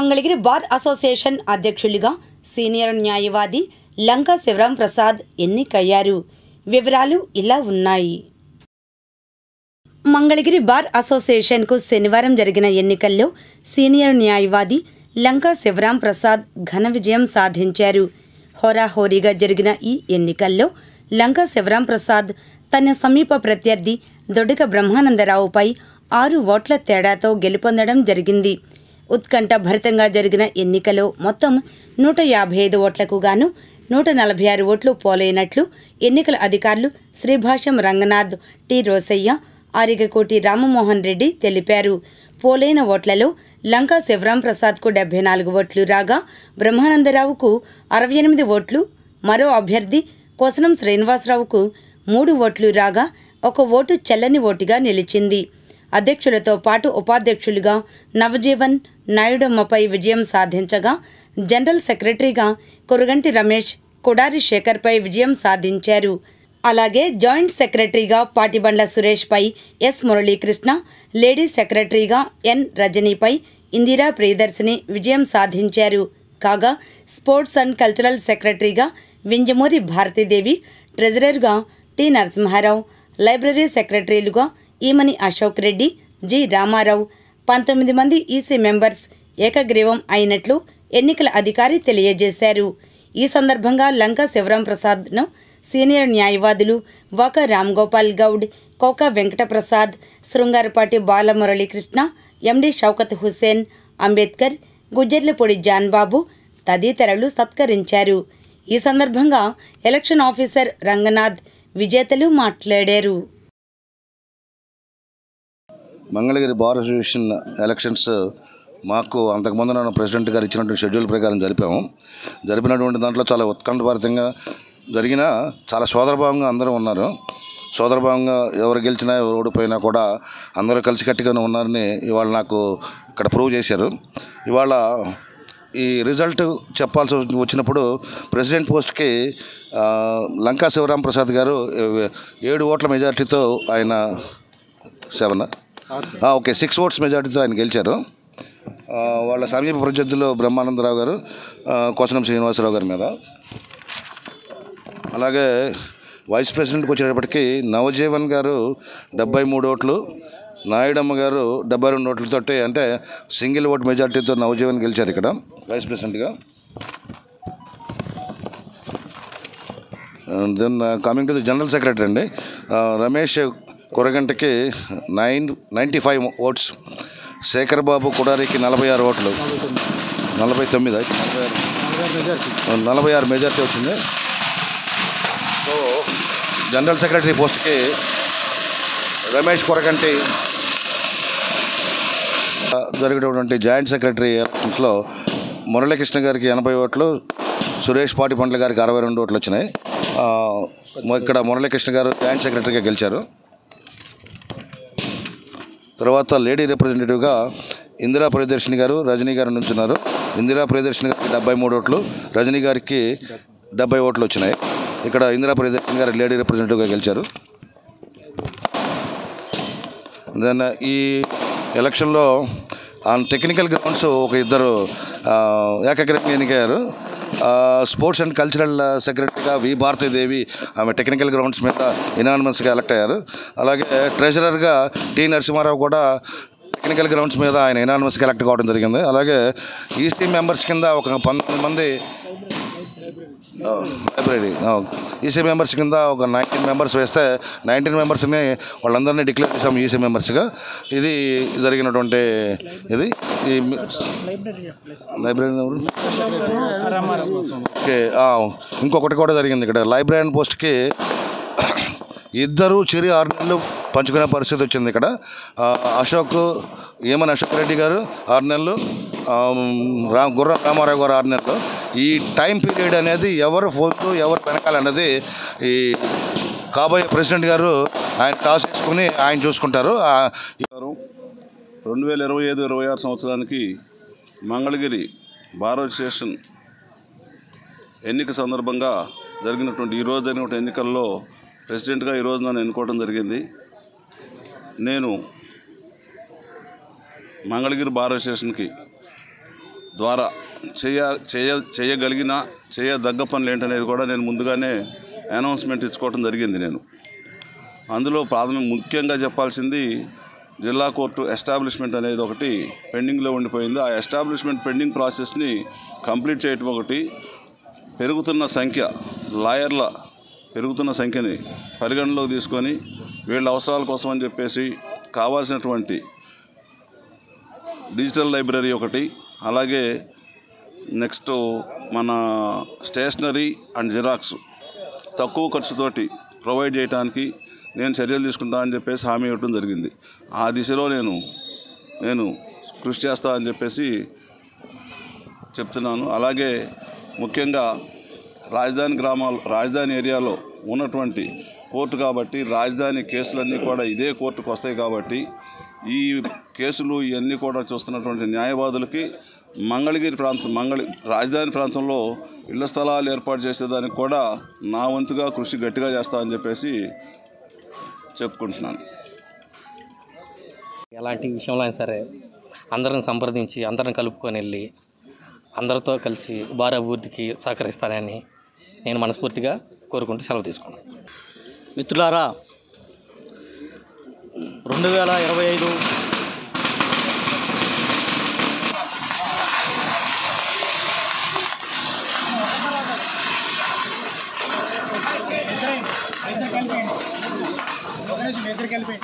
Mangalagiri bar association అధ్యక్షులుగా senior న్యాయవాది లంకా శివరాం ప్రసాద్ ఎన్నికయ్యారు. వివరాలు ఇలా ఉన్నాయి. మంగళగిరి బార్ అసోసియేషన్కు శనివారం జరిగిన ఎన్నికల్లో సీనియర్ న్యాయవాది లంకా శివరాం ప్రసాద్ ఘన విజయం సాధించారు. హోరాహోరీగా జరిగిన ఈ ఎన్నికల్లో లంకా శివరాం ప్రసాద్ తన సమీప ప్రత్యర్థి దొడ్డిక బ్రహ్మానందరావుపై 6 ఓట్ల తేడాతో గెలుపొందడం జరిగింది. ఉత్కంఠ భరితంగా జరిగిన ఎన్నికలో మొత్తం 155 ఓట్లకు గాను 146 ఓట్లు పోలైనట్లు ఎన్నికల అధికారులు శ్రీభాష్యం రంగనాథ్, టి రోసయ్య, ఆరిగకోటి రామమోహన్ రెడ్డి తెలిపారు. పోలైన ఓట్లలో లంకా శివరాం ప్రసాద్కు 74 ఓట్లు రాగా బ్రహ్మానందరావుకు 68 ఓట్లు, మరో అభ్యర్థి కోసనం శ్రీనివాసరావుకు 3 ఓట్లు రాగా 1 ఓటు చెల్లని ఓటుగా నిలిచింది. అధ్యక్షులతో పాటు ఉపాధ్యక్షులుగా నవజీవన్ నాయుడమ్మపై విజయం సాధించగా జనరల్ సెక్రటరీగా కురగంటి రమేష్, కొడారి శేఖర్పై విజయం సాధించారు. అలాగే జాయింట్ సెక్రటరీగా పాటిబండ్ల సురేష్పై ఎస్ మురళీకృష్ణ, లేడీ సెక్రటరీగా ఎన్ రజనీపై ఇందిరా ప్రియదర్శిని విజయం సాధించారు. కాగా స్పోర్ట్స్ అండ్ కల్చరల్ సెక్రటరీగా వింజమూరి భారతీదేవి, ట్రెజరర్గా టి నరసింహారావు, లైబ్రరీ సెక్రటరీలుగా ఈమని అశోక్ రెడ్డి, జి రామారావు, 19 మంది ఈసీ మెంబర్స్ ఏకగ్రీవం అయినట్లు ఎన్నికల అధికారి తెలియజేశారు. ఈ సందర్భంగా లంకా శివరాం ప్రసాద్ను సీనియర్ న్యాయవాదులు వాకా రామ్గోపాల్ గౌడ్, కోకా వెంకటప్రసాద్, శృంగారపాటి బాలమురళీకృష్ణ, ఎండి షౌకత్ హుస్సేన్, అంబేద్కర్, గుజ్జర్లపూడి జాన్బాబు తదితరులు సత్కరించారు. ఈ సందర్భంగా ఎలక్షన్ ఆఫీసర్ రంగనాథ్ విజేతలు మాట్లాడారు. మంగళగిరి బార్ అసోసియేషన్ ఎలక్షన్స్ మాకు అంతకుముందు నన్ను ప్రెసిడెంట్ గారు ఇచ్చినటువంటి షెడ్యూల్ ప్రకారం జరిపినటువంటి దాంట్లో చాలా ఉత్కంఠభరితంగా జరిగిన, చాలా సోదరభావంగా అందరూ ఉన్నారు. సోదరభావంగా ఎవరు గెలిచినా ఎవరు ఓడిపోయినా కూడా అందరూ కలిసికట్టుగానే ఉన్నారని ఇవాళ నాకు ఇక్కడ ప్రూవ్ చేశారు. ఇవాళ ఈ రిజల్ట్ చెప్పాల్సి వచ్చినప్పుడు ప్రెసిడెంట్ పోస్ట్కి లంకా శివరాం ప్రసాద్ గారు 7 ఓట్ల మెజార్టీతో ఆయన 6 ఓట్స్ మెజార్టీతో ఆయన గెలిచారు. వాళ్ళ సమీప ప్రత్యర్థులు బ్రహ్మానందరావు గారు, కోసనం శ్రీనివాసరావు గారి మీద. అలాగే వైస్ ప్రెసిడెంట్కి వచ్చేటప్పటికి నవజీవన్ గారు 73 ఓట్లు, నాయుడమ్మ గారు 72 ఓట్లతోటి, అంటే సింగిల్ ఓట్ మెజార్టీతో నవజీవన్ గెలిచారు ఇక్కడ వైస్ ప్రెసిడెంట్గా. Then coming to the general secretary అండి, రమేష్ కురగంటకి 95 ఓట్స్, శేఖర్ బాబు కుడారికి 46 ఓట్లు, 46 మెజార్టీ వచ్చింది. సో జనరల్ సెక్రటరీ పోస్ట్కి రమేష్ కురగంటి, జరిగినటువంటి జాయింట్ సెక్రటరీ ఎలక్షన్స్లో మురళీకృష్ణ గారికి 80 ఓట్లు, సురేష్ పాటిబండ్ల గారికి 62 ఓట్లు వచ్చినాయి. ఇక్కడ మురళీకృష్ణ గారు జాయింట్ సెక్రటరీగా గెలిచారు. తర్వాత లేడీ రిప్రజెంటేటివ్గా ఇందిరా ప్రియదర్శిని గారు, రజనీ గారు నుంచున్నారు. ఇందిరా ప్రియదర్శిని గారికి 73 ఓట్లు, రజనీ గారికి 70 ఓట్లు వచ్చినాయి. ఇక్కడ ఇందిరా ప్రియదర్శిని గారు లేడీ రిప్రజెంటేటివ్గా గెలిచారు. దెన్ ఈ ఎలక్షన్లో ఆన్ టెక్నికల్ గ్రౌండ్స్ ఒక ఇద్దరు ఏకగ్రీవంగా ఎన్నికయ్యారు. స్పోర్ట్స్ అండ్ కల్చరల్ సెక్రటరీగా వి భారతీదేవి, ఆమె టెక్నికల్ గ్రౌండ్స్ మీద ఇనానిమస్గా ఎలక్ట్ అయ్యారు. అలాగే ట్రెజరర్గా టి నరసింహారావు కూడా టెక్నికల్ గ్రౌండ్స్ మీద ఆయన ఇనానిమస్గా ఎలక్ట్ కావడం జరిగింది. అలాగే ఈసీ మెంబర్స్ కింద ఒక 19 మంది, లైబ్రరీ ఈసీ మెంబర్స్ కింద ఒక 19 మెంబర్స్ వేస్తే 19 మెంబర్స్ని వాళ్ళందరినీ డిక్లేర్ చేసాము ఈసీ మెంబర్స్గా. ఇది జరిగినటువంటి ఇది ఈ లైబ్రరీ. ఓకే, ఇంకొకటి కూడా జరిగింది ఇక్కడ. లైబ్రరీ పోస్ట్కి ఇద్దరు చిరు 6 నెలలు పంచుకునే పరిస్థితి వచ్చింది ఇక్కడ. ఈమని అశోక్ రెడ్డి గారు 6 నెలలు, గుర్రం రామారావు గారు 6 నెలలు. ఈ టైం పీరియడ్ అనేది ఎవరు ఫోన్తో ఎవరు వెనకాలన్నది ఈ కాబోయే ప్రెసిడెంట్ గారు ఆయన టాస్ చేసుకుని ఆయన చూసుకుంటారు. 2025-26 సంవత్సరానికి మంగళగిరి బార్ అసోసియేషన్ ఎన్నిక సందర్భంగా ఈరోజు జరిగినటువంటి ఎన్నికల్లో ప్రెసిడెంట్గా ఈరోజు నన్ను ఎన్నుకోవడం జరిగింది. నేను మంగళగిరి బార్ అసోసియేషన్కి ద్వారా చేయదగ్గ పనులు ఏంటనేది కూడా నేను ముందుగానే అనౌన్స్మెంట్ ఇచ్చుకోవడం జరిగింది. నేను అందులో ముఖ్యంగా చెప్పాల్సింది జిల్లా కోర్టు ఎస్టాబ్లిష్మెంట్ అనేది ఒకటి పెండింగ్లో ఉండిపోయింది. ఆ ఎస్టాబ్లిష్మెంట్ పెండింగ్ ప్రాసెస్ని కంప్లీట్ చేయటం ఒకటి, పెరుగుతున్న సంఖ్య లాయర్ల పెరుగుతున్న సంఖ్యని పరిగణలోకి తీసుకొని వీళ్ళ అవసరాల కోసం అని చెప్పేసి కావాల్సినటువంటి డిజిటల్ లైబ్రరీ ఒకటి, అలాగే నెక్స్ట్ మన స్టేషనరీ అండ్ జిరాక్స్ తక్కువ ఖర్చుతోటి ప్రొవైడ్ చేయడానికి నేను చర్యలు తీసుకుంటానని చెప్పేసి హామీ ఇవ్వడం జరిగింది. ఆ దిశలో నేను కృషి చేస్తానని చెప్పేసి చెప్తున్నాను. అలాగే ముఖ్యంగా రాజధాని ఏరియాలో ఉన్నటువంటి కోర్టు కాబట్టి రాజధాని కేసులన్నీ కూడా ఇదే కోర్టుకు వస్తాయి కాబట్టి ఈ కేసులు ఇవన్నీ కూడా చూస్తున్నటువంటి న్యాయవాదులకి రాజధాని ప్రాంతంలో ఇళ్ల స్థలాలు ఏర్పాటు చేసేదానికి కూడా నా వంతుగా కృషి గట్టిగా చేస్తానని చెప్పేసి చెప్పుకుంటున్నాను. ఎలాంటి విషయంలో అయినా సరే అందరిని సంప్రదించి అందరిని కలుపుకొని వెళ్ళి అందరితో కలిసి బార్ అభివృద్ధికి సహకరిస్తానని నేను మనస్ఫూర్తిగా కోరుకుంటూ సెలవు తీసుకున్నాను. మిత్రులారా, 2025 కలిపి